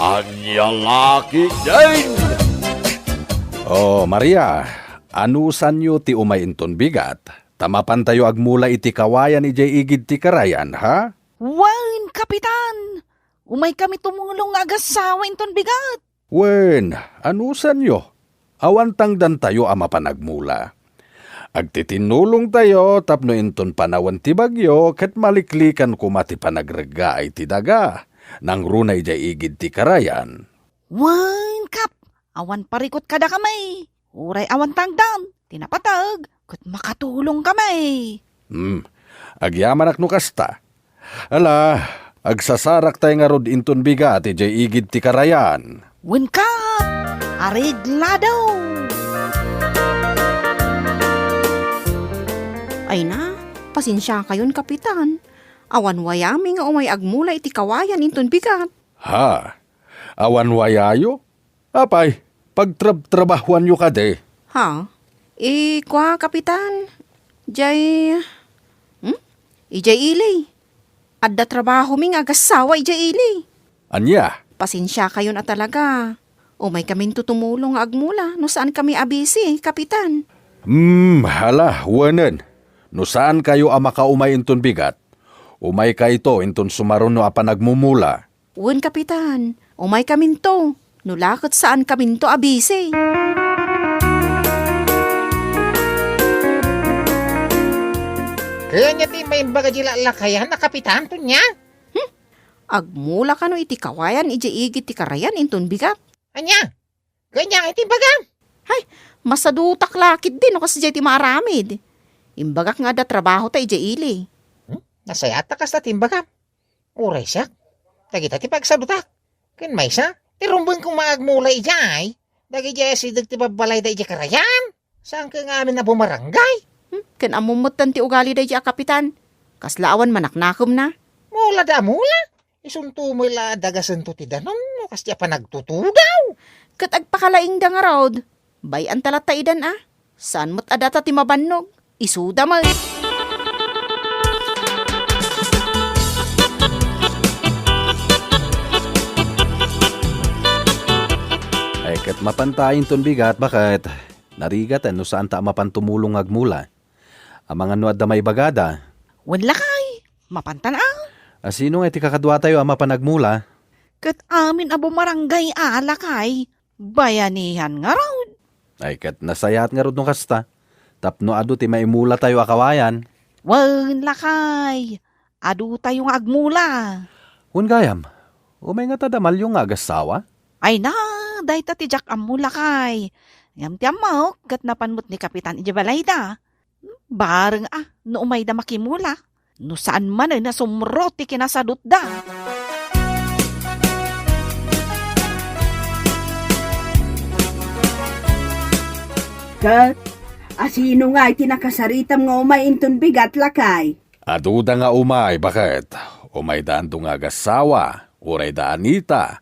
Anya laki din! Oh, Maria, anusan nyo ti umainton bigat? Tamapan tayo agmula iti kawayan ijay igid ti karayan, ha? Wan, kapitan! Umay kami tumulong nga agasawa inton bigat. Wen, anusan nyo? Awantang dan tayo ama panagmula. Agtitinulong tayo tapno inton panawan ti bagyo ket maliklikan kumati panagrega ay ti daga. Nang runay jay igid ti karayan. Wan, kap! Awan parikot kada kamay. Uray awan tangdan. Tinapatag. Kat makatulong kamay. Agyaman ak no kasta. Ala, agsasarak tayo nga rod inton bigat jay igid ti karayan. Wan, kap! Areglado! Ay na, pasensya kayon kapitan. Awan wayami nga umay agmula iti kawayan inton bigat. Ha? Awan wayayo? Apay, pagtrabahuan nyo ka de. Ha? Kwa kapitan. Ijay ilay. Adda trabaho ming agasawa ijay ilay. Anya? Pasensya kayon na talaga. Umay kaming tutumulong nga agmula no saan kami abisi, kapitan. Hala, wanen. No saan kayo ama kaumay inton bigat? Umay ka ito inton sumaron no apa nagmumula. Wan kapitan, umay kaminto. Nulakot saan kaminto abisi. Kaya niya ti may bagadila lakayan na kapitan to niya. Agmula ka no iti kawayan ijaigit ti karayan inton bigat. Anya, kanya iti baga. Masadutak lakit din no kasi ti maaramid. Imbagak nga da trabaho ta ijaili. Nasayata kas na timbaga. Uray siya. Tagita ti pagsadutak. Ken may siya. Tirumbon kong maagmula ijay. Dagi jaya si ti babalay da ijay karayan. Saan ka nga amin na bumarangay? Ken amumutan ti ugali da ijay kapitan. Kaslaawan manaknakom na. Mula da mula. Isunto mo ila dagasan to ti danon. Kas di pa nagtutugaw. Kat agpakalaing da nga raod. Bayan talat ta idan Saan mo't adata ti mabannog? Isuda mo. Ay kat mapantayin ton bigat, bakit? Narigat no saan ta mapantumulong agmula. Ang mga nuad da may bagada. Wan lakay. Mapantan Sino nga iti kakadwa tayo ama panagmula? Kat amin abo marangay lakay. Bayanihan nga raw. Ay kat nasayat nga rod no kasta. Tapno adu ti maimula tayo akawayan. Wan lakay. Adu tayo nga agmula. Hun gayam, umay nga tadamal yung agasawa? Ay na, dahi ta ti jak amula kay. Ngam ti amaw, kat napanmut ni Kapitan Ijabalay da. Bareng no umay da makimula. No saan man ay nasumro ti kinasadot da. Kat, asino nga iti nakasaritam nga umay inton bigat lakay? Aduda nga umay, bakit? Umay daan nga agasawa, uray da anita,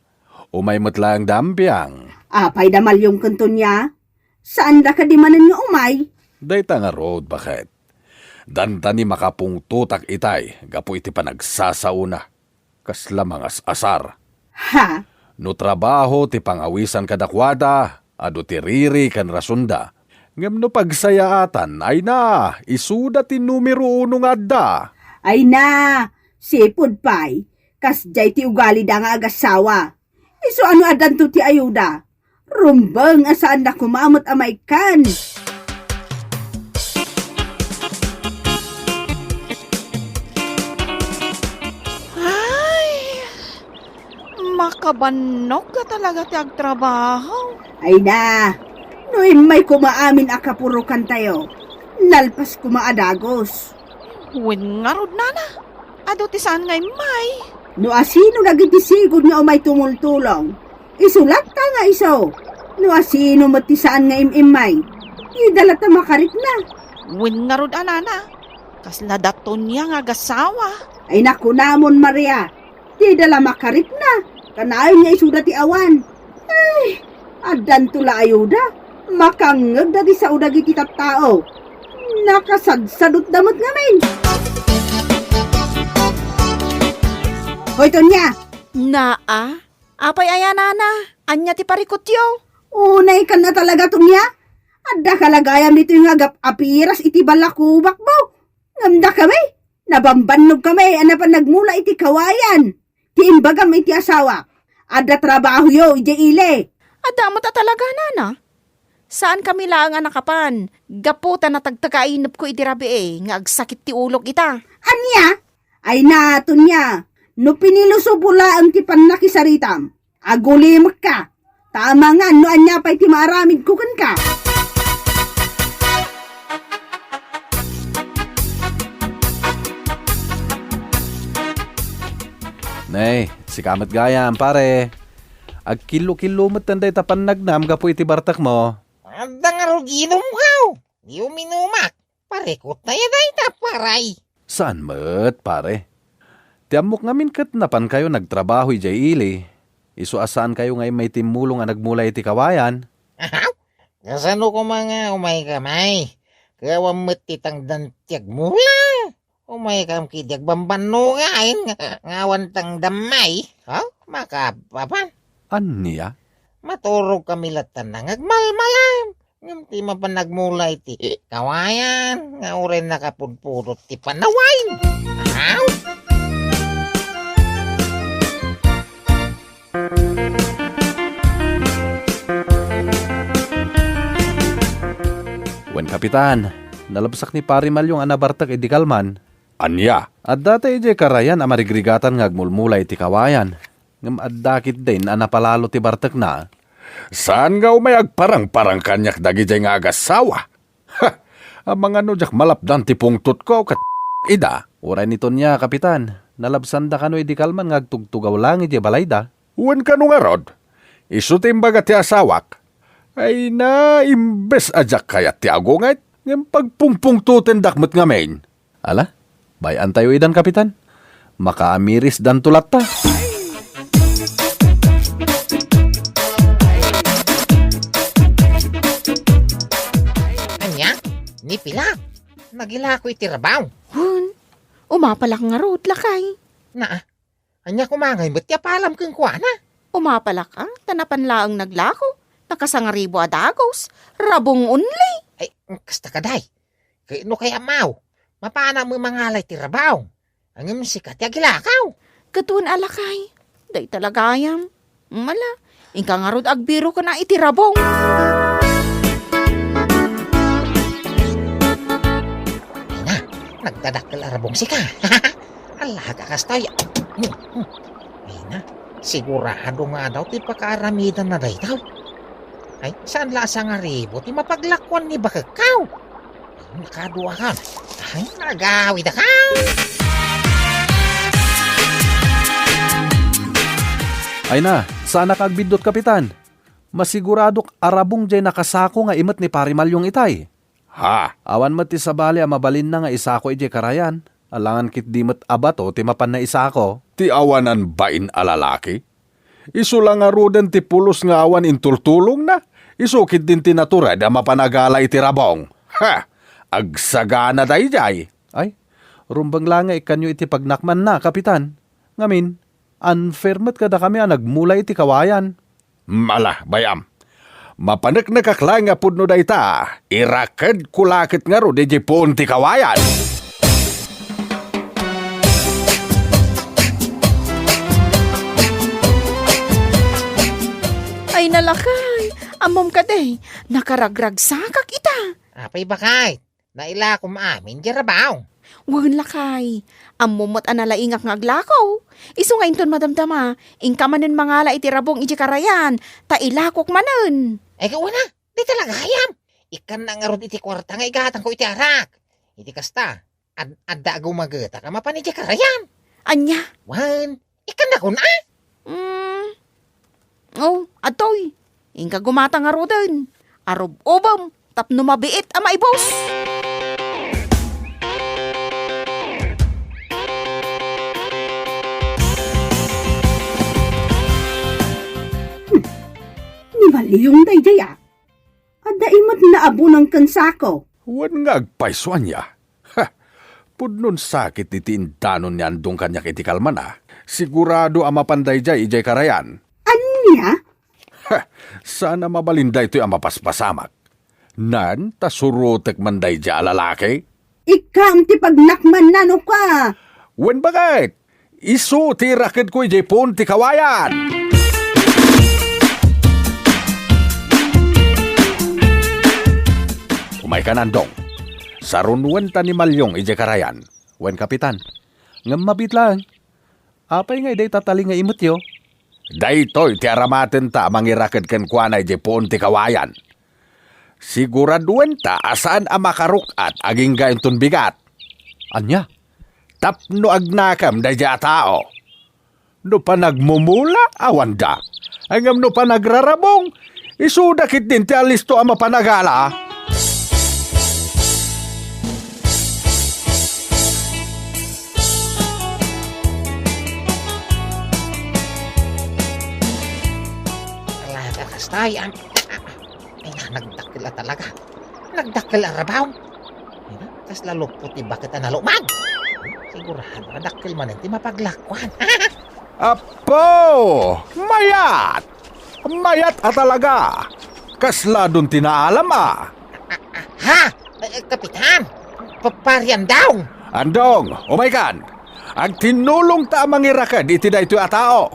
umay matlang dampyang. Apay damal yung kanton niya? Saan da ka di manan nga umay? Dayta nga road, bakit? Danta ni makapung tutak itay, gapu iti panagsasauna. Kasla mga asar. Ha? No trabaho ti pangawisan kadakwada, adu ti riri kan rasunda. Ngam no pagsayaatan, ay na, isuda ti numero 1 nga adda. Ay na, sipod pay. Kasjay ti ugali da nga agasawa. Iso ano adan to ti ayuda? Rumbang asaan na kumamot amay kan. Makabanok ka talaga ti agtrabaho. Ay na, noy may kumaamin akapurukan tayo. Nalpas kumaadagos. Wen nga rod nana. Ado ti saan ngay may. No asino nagitisigod nga umay tumultulong. Isulat ta nga iso. No asino matisaan nga imimay. Idala ta makarit na. Wen nga rod anana. Kasla daton niya nga gasawa. Ay naku namon Maria. Di dala makarit na. Kanayon niya isuda ti awan. Ay, adan tula ayuda. Makangag dati sa udag iti tao. Nakasadsadot damot ngamin. Hoy Tonya, Naa? Apay ayanana, anya ti parikutyo. Unay ka na talaga to niya. Adda kalagayam nito yung agap apiras iti balakubak mo. Ngamda kami. Nabambanog kami. Ano pa nagmula iti kawayan. Ti imbagam iti asawa. Adda trabaho yo, iti ile. Ada mo ta talaga, nana. Saan kami lang ang nakapan? Gaputan na tagtagainap ko iti rabi nga agsakit ti ulog ita. Anya? Ay nato niya. No piniluso pula ang ti panakisaritam. Agulimak ka. Tama nga, no anya pa'y ti maaramid kukan ka. Nay, si kamat gayam, pare. Ag kilo-kilo mo tanday tapan nagnam gapo iti bartak mo. Anda nga ro ginom ka. Di uminumak. Parekot na yan ay taparay. Saan met, pare? Tiamok ngamin kat napan kayo nagtrabaho ijay ili. Isu asaan kayo ngay may timulong nga nagmula iti kawayan. Ahaw? Kasano ko mga umay kamay? Kawam matitang dantiag mula. Umay kam kidyag bambano nga ayun ngawan tang damay. Makapapan. Anya? Maturog kami latan na ngagmalmalam. Ngam ti mapanagmula iti kawayan. Nga uren nakapunpurot ti panawain. Ahaw? Wen kapitan, nalabsak ni Parimal yung anabartak iti kalman. Anya? At dati iti karayan amarigrigatan ngagmulmula iti kawayan. Ngam addakit din anapalalo ti bartak na. Saan nga umayag parang-parang kanyak dagijay nga agasawa? Ha! Ang mga nujak malapdan ti pungtot ko kat ida. Uray nito niya, kapitan. Nalabsanda kano iti kalman ngagtugtugaw lang iti balayda. Uwan ka nung arod. Isu timbaga ti asawak. Ay na, imbes ajak kayat ti agungay. Ngam pagpungpungtuten dakmet ngamin. Ala, bayan tayo idan, kapitan. Makaamiris dan tulat ta. Anya? Ni pila? Nagila ko iti rabaw. Hun, umapalak nga road lakay. Anya kumangay ba't ya palam kong kuwana? Umapalak ang tanapan laang naglako. Nakasangaribo adagos. Rabong unli. Ay, kasta kaday. Kaya no kaya mau. Mapana mo mangalay ti rabaw. Ang sikat ya gilakaw. Katun alakay. Day talagayam. Mala, ingka nga road agbiro ka na iti rabong. Nagdadakkel arabong sika. Alaga kastoy. Ay na, sigurado nga daw ti pakaaramidan na day daw. Ay, saan lasa nga ribo ti mapaglakwan ni bakakaw? Nakadua ka. Ay, nagawi da ka. Ay na, sana kagbidot, kapitan. Masiguradok arabong jay nakasako nga imet ni Parimal yung itay. Ha? Awan mat ti sabali mabalin na nga isako ije karayan. Alangan kit di mat abato ti mapan na isako. Ti awanan bain alalaki? Isu lang nga ruden ti pulos nga awan intultulong na. Isukid din ti natura da mapanagala iti rabong. Ha! Agsagana day jay. Ay, rumbang lang nga ikanyo iti pagnakman na, kapitan. Ngamin, unfair mat kada kami nagmula iti kawayan. Mala, bayam. Mapanek na kakla nga pudno da ita. Irakad kulakit nga ro di jipon ti kawayan. Ay nalakay. Amom ka day. Nakaragrag sakak ita. Apay bakay. Naila ko maamin di rabaw. Wan lakay. Amomot analaingak nga aglakaw. Isu nga inton madamdama. Ingka manen mangala iti rabong iti karayan. Ta ilakok manen. Ay kawana, di talaga hayam. Ikan na nga ron iti kwarta nga igatan ko iti arak. Iti kasta, adda gumagata ka mapan iti karayan. Anya? Wan, ikan na ko na. Oh, atoy. Ingka gumata nga roden. Arob obam. Tapno mabiit ama ibos. Ni maliyong daydaya. Adda imat na abo ng kansako. Wan nga agpaiswan niya. Ha! Pudnon sakit iti indanon niyan dong kanyak iti kalman ah. Sigurado ang mapanday jay ijay karayan. Anya? Sana mabalinday to'y ang mapaspasamak. Nan, tasurutek manday dya lalaki. Ikam ti pagnakman nano ka. Wen bakit? Isu ti rakid ko ijepon ti kawayan. Umay ka nandong. Sarunwan ta ni Malyong ije karayan. Wen kapitan. Ngam mabit lang. Apay nga iday tatali nga imot yo. Daytoy ti aramaten ta mangirakid ken kuana ijepon ti kawayan. Siguraduan ta asaan ang makarukat aging gayon bigat. Anya? Tapno agnakam da dya tao. No pa nagmumula, awan da. Hangam no pa nagrarabong, isudakit din ti alisto ang mapanagala. Talaga kastay, ay na, nagdakil na talaga. Nagdakil ang rabaw. Ay na, tas lalo puti bakit na nalumag. Sigurado, nadakil man ti mapaglakwan. Apo! Mayat! Mayat at talaga. Kasla dun tinaalam ah. Ha? Kapitan, paparian daw. Andong, umaikan. Ang tinulong ta mangirakad iti da ito atao.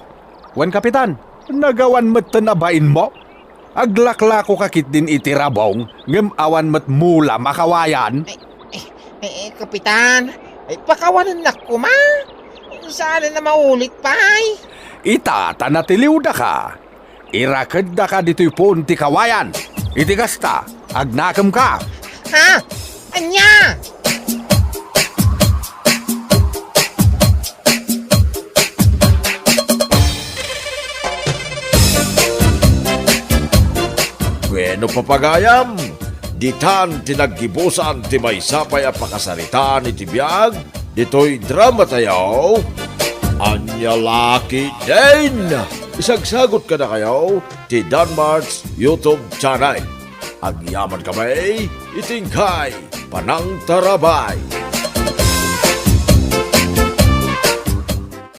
Wen kapitan, nagawan mat tanabain mo? Aglaklako kakit din iti rabong, ngem awan mat mula makawayan. Kapitan, pakawanan na ko ma. Sana na maulit pa ay. Ita, tanatiliw da ka. Irakad da ka dito'y pon ti kawayan. Iti kasta, agnakam ka. Ha? Anya? Bueno papagayam, ditan tinaggibusan ti may sapay a pakasaritaan iti biyag, dito'y drama tayo. Anya laki din! Isagsagot ka na kayo ti Danmarks YouTube channel. Agyaman kami, itingkay, panang tarabay.